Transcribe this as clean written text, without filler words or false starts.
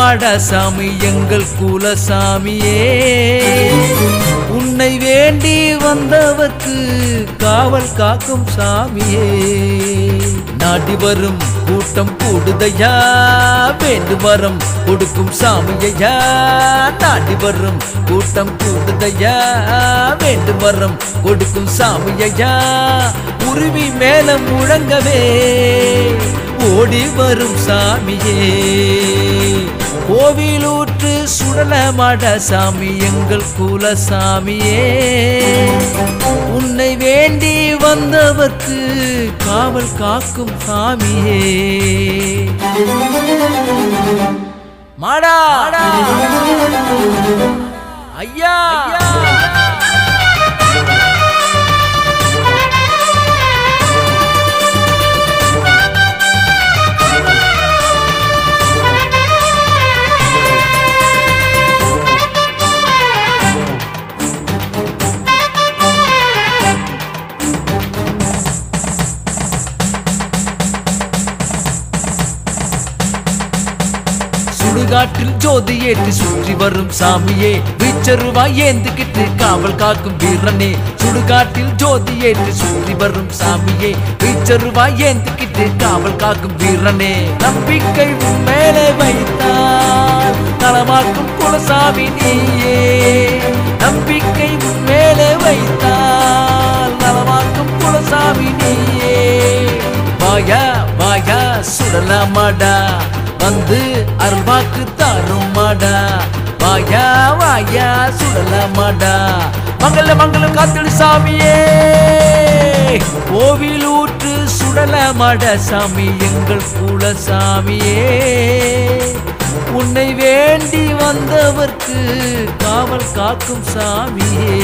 மாட சாமி எங்கள் குலசாமியே உன்னை வேண்டி வந்தவர்க்கு காவல் காக்கும் சாமியே நாடி வரும் கூட்டம் கூடுதையா வேண்டு வரம் கொடுக்கும் சாமியா நாடி வரும் கூட்டம் கூடுதையா வேண்டு வரம் கொடுக்கும் சாமியா உருவி மேல முழங்கவே ஓடி வரும் சாமியே கோவிலூற்று சுடல மாட சாமி எங்கள் குலசாமியே உன்னை வேண்டி வந்தவர்க்கு காவல் காக்கும் சாமியே மாடா ஐயா சுடுகாட்டில் ஜோதி ஏற்றி சுற்றி வரும் சாமியே வீச்சருவாய் ஏந்துகிட்டு காவல் காக்கும் வீரனே சுடுகாட்டில் ஜோதி ஏற்றி சுற்றி வரும் சாமியே வீச்சருவாய் ஏந்துகிட்டு காவல் காக்கும் வீரனே நம்பிக்கை மேலே வைத்தால் நலமாக்கும் குலசாமி நீயே நம்பிக்கை மேலே வைத்தால் நலமாக்கும் குலசாமி நீயே வாயா வாயா சுடலாமாடா வந்து அருள்வாக்கு தாரும் மாடா வாயா வாயா சுடலாமாடா மங்கள மங்களம் காத்தடி சாமியே கோவிலூற்று சுடலாமாட சாமி எங்கள் குலசாமியே உன்னை வேண்டி வந்தவர்க்கு காவல் காக்கும் சாமியே